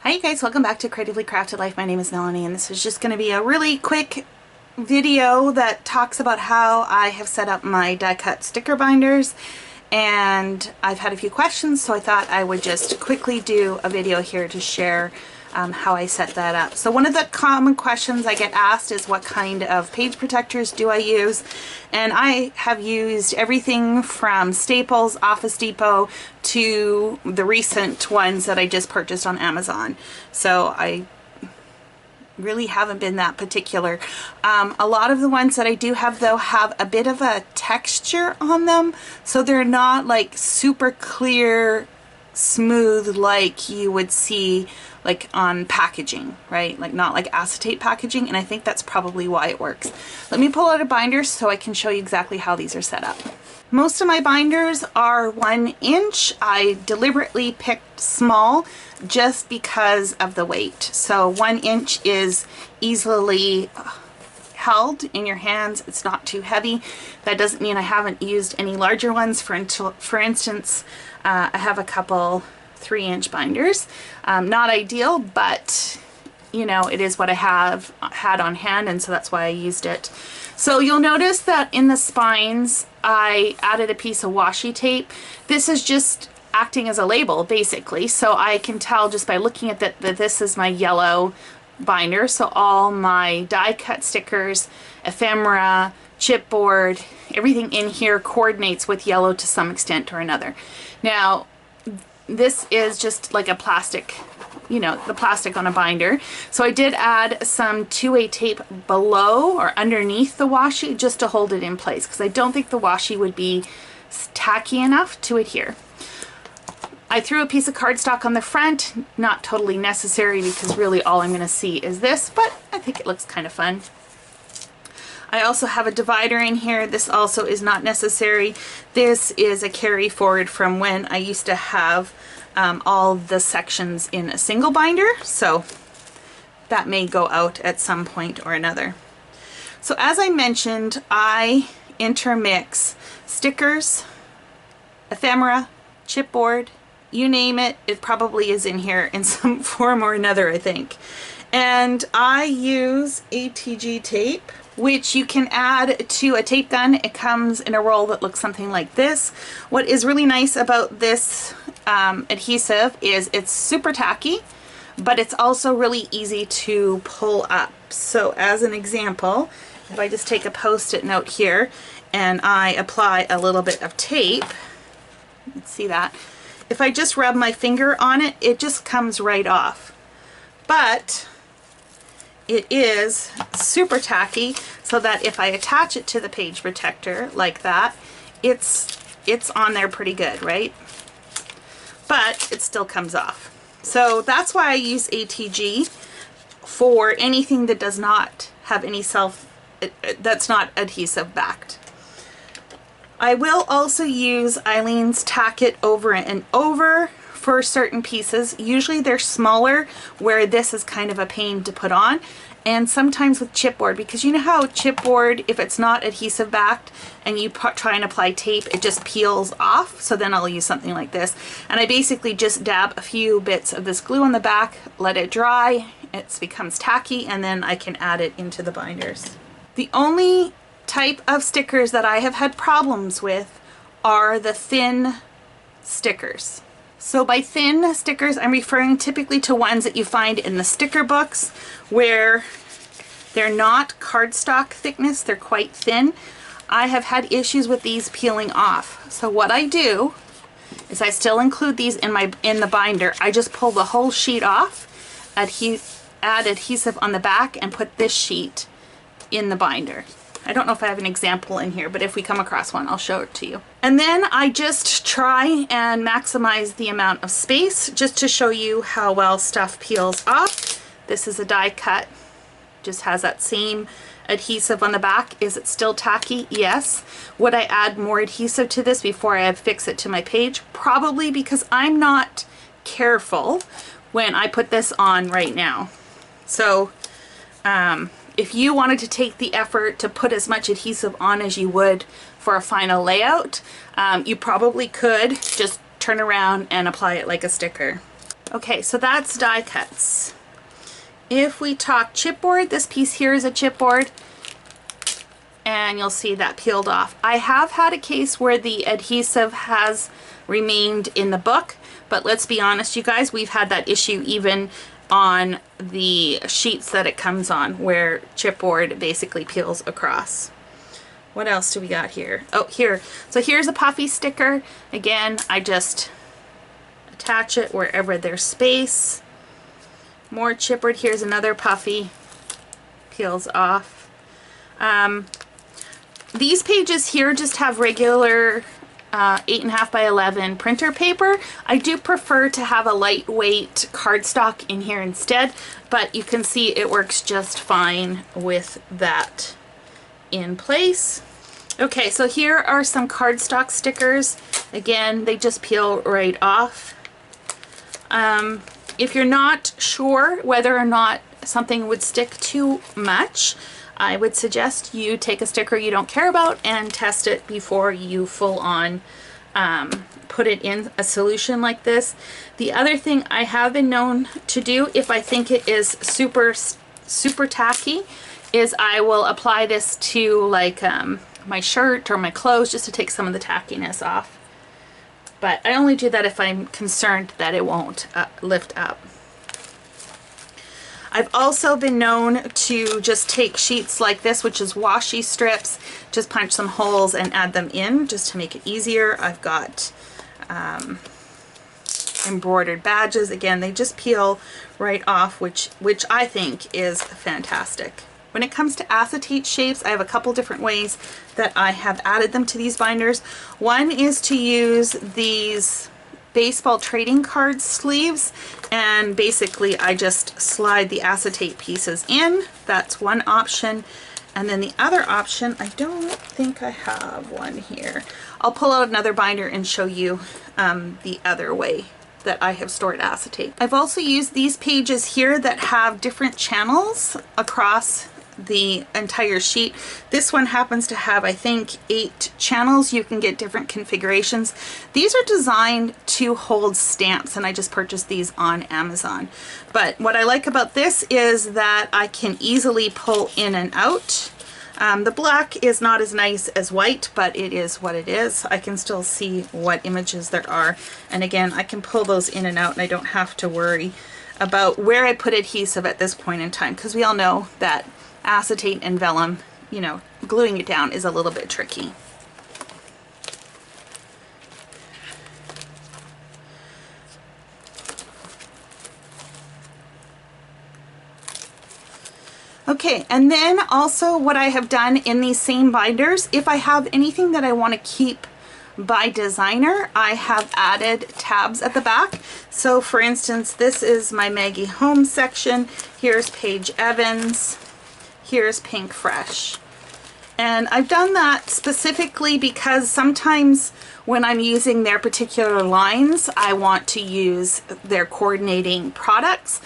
Hi you guys, welcome back to Creatively Crafted Life. My name is Melanie and this is just going to be a really quick video that talks about how I have set up my die cut sticker binders, and I've had a few questions, so I thought I would just quickly do a video here to share how I set that up. So one of the common questions I get asked is what kind of page protectors do I use, and I have used everything from Staples, Office Depot, to the recent ones that I just purchased on Amazon. So I really haven't been that particular. A lot of the ones that I do have though have a bit of a texture on them, so they're not like super clear, smooth like you would see like on packaging, right? Like not like acetate packaging, and I think that's probably why it works. Let me pull out a binder so I can show you exactly how these are set up. Most of my binders are 1 inch. I deliberately picked small just because of the weight. So 1 inch is easily held in your hands. It's not too heavy. That doesn't mean I haven't used any larger ones. For instance, I have a couple 3-inch binders. Not ideal, but you know, it is what I had on hand, and so that's why I used it. So you'll notice that in the spines I added a piece of washi tape. This is just acting as a label basically, so I can tell just by looking at that this is my yellow binder. So all my die cut stickers, ephemera, chipboard, everything in here coordinates with yellow to some extent or another. Now this is just like a plastic, you know, the plastic on a binder. So I did add some 2A tape below or underneath the washi just to hold it in place, because I don't think the washi would be tacky enough to adhere. I threw a piece of cardstock on the front, not totally necessary because really all I'm going to see is this, but I think it looks kind of fun. I also have a divider in here. This also is not necessary. This is a carry forward from when I used to have all the sections in a single binder, so that may go out at some point or another. So as I mentioned, I intermix stickers, ephemera, chipboard, you name it, it probably is in here in some form or another, I think. And I use ATG tape, which you can add to a tape gun. It comes in a roll that looks something like this. What is really nice about this adhesive is it's super tacky, but it's also really easy to pull up. So as an example, if I just take a post-it note here and I apply a little bit of tape, let's see that. If I just rub my finger on it, it just comes right off. But it is super tacky, so that if I attach it to the page protector like that, it's on there pretty good, right? But it still comes off. So that's why I use ATG for anything that does not have any that's not adhesive backed. I will also use Aleene's Tack It Over and Over for certain pieces. Usually they're smaller, where this is kind of a pain to put on, and sometimes with chipboard, because you know how chipboard, if it's not adhesive backed and you try and apply tape, it just peels off. So then I'll use something like this, and I basically just dab a few bits of this glue on the back, let it dry, it becomes tacky, and then I can add it into the binders. The only type of stickers that I have had problems with are the thin stickers. So by thin stickers, I'm referring typically to ones that you find in the sticker books, where they're not cardstock thickness, they're quite thin. I have had issues with these peeling off. So what I do is I still include these in the binder. I just pull the whole sheet off, add adhesive on the back, and put this sheet in the binder. I don't know if I have an example in here, but if we come across one, I'll show it to you. And then I just try and maximize the amount of space just to show you how well stuff peels off. This is a die cut, just has that same adhesive on the back. Is it still tacky? Yes. Would I add more adhesive to this before I fix it to my page? Probably, because I'm not careful when I put this on right now. So, if you wanted to take the effort to put as much adhesive on as you would for a final layout, you probably could just turn around and apply it like a sticker. Okay, so that's die cuts. If we talk chipboard, this piece here is a chipboard, and you'll see that peeled off. I have had a case where the adhesive has remained in the book, but let's be honest, you guys, we've had that issue even on the sheets that it comes on, where chipboard basically peels across. What else do we got here? Oh, here. So here's a puffy sticker. Again, I just attach it wherever there's space. More chipboard. Here's another puffy. Peels off. These pages here just have regular 8.5 by 11 printer paper. I do prefer to have a lightweight cardstock in here instead, but you can see it works just fine with that in place. Okay, so here are some cardstock stickers. Again, they just peel right off. If you're not sure whether or not something would stick too much, I would suggest you take a sticker you don't care about and test it before you full on put it in a solution like this. The other thing I have been known to do, if I think it is super tacky, is I will apply this to like my shirt or my clothes just to take some of the tackiness off. But I only do that if I'm concerned that it won't lift up. I've also been known to just take sheets like this, which is washi strips, just punch some holes and add them in just to make it easier. I've got embroidered badges. Again, they just peel right off, which I think is fantastic. When it comes to acetate shapes, I have a couple different ways that I have added them to these binders. One is to use these baseball trading card sleeves, and basically I just slide the acetate pieces in. That's one option. And then the other option, I don't think I have one here. I'll pull out another binder and show you the other way that I have stored acetate. I've also used these pages here that have different channels across the entire sheet. This one happens to have, I think, 8 channels. You can get different configurations. These are designed to hold stamps, and I just purchased these on Amazon. But what I like about this is that I can easily pull in and out. The black is not as nice as white, but it is what it is. I can still see what images there are, and again, I can pull those in and out, and I don't have to worry about where I put adhesive at this point in time, because we all know that acetate and vellum, you know, gluing it down is a little bit tricky. Okay, and then also what I have done in these same binders, if I have anything that I want to keep by designer, I have added tabs at the back. So for instance, this is my Maggie Home section. Here's Paige Evans. Here's Pink Fresh. And I've done that specifically because sometimes when I'm using their particular lines, I want to use their coordinating products,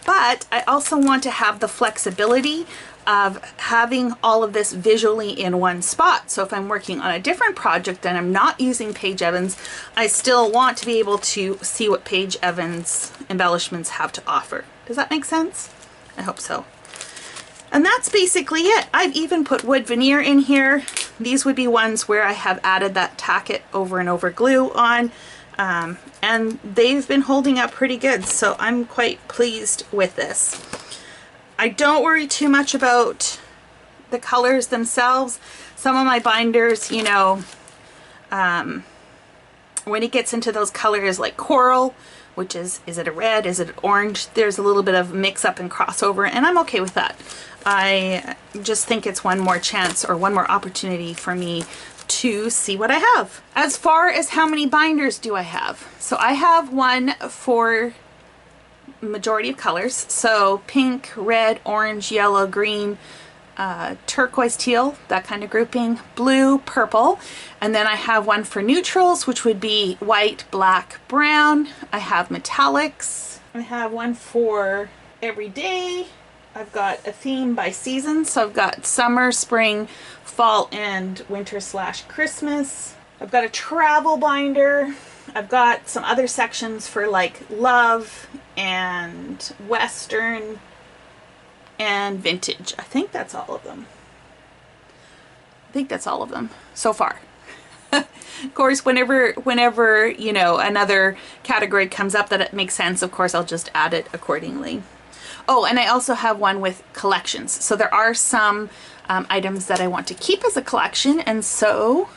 but I also want to have the flexibility of having all of this visually in one spot. So if I'm working on a different project and I'm not using Paige Evans, I still want to be able to see what Paige Evans embellishments have to offer. Does that make sense? I hope so. And that's basically it. I've even put wood veneer in here. These would be ones where I have added that Tack It over and over glue on, and they've been holding up pretty good, so I'm quite pleased with this. I don't worry too much about the colors themselves. Some of my binders, you know, when it gets into those colors like coral, which is it a red, is it orange, there's a little bit of mix up and crossover, and I'm okay with that. I just think it's one more chance or one more opportunity for me to see what I have. As far as how many binders do I have? So I have one for majority of colors. So pink, red, orange, yellow, green, turquoise, teal, that kind of grouping, blue, purple, and then I have one for neutrals, which would be white, black, brown. I have metallics. I have one for everyday. I've got a theme by season, so I've got summer, spring, fall, and winter / Christmas. I've got a travel binder. I've got some other sections for like love and Western and vintage. I think that's all of them. I think that's all of them so far. Of course, whenever, you know, another category comes up that it makes sense, of course, I'll just add it accordingly. Oh, and I also have one with collections. So there are some items that I want to keep as a collection, and so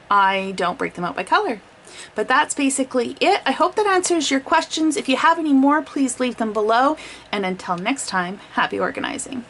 I don't break them out by color. But that's basically it. I hope that answers your questions. If you have any more, please leave them below. And until next time, happy organizing.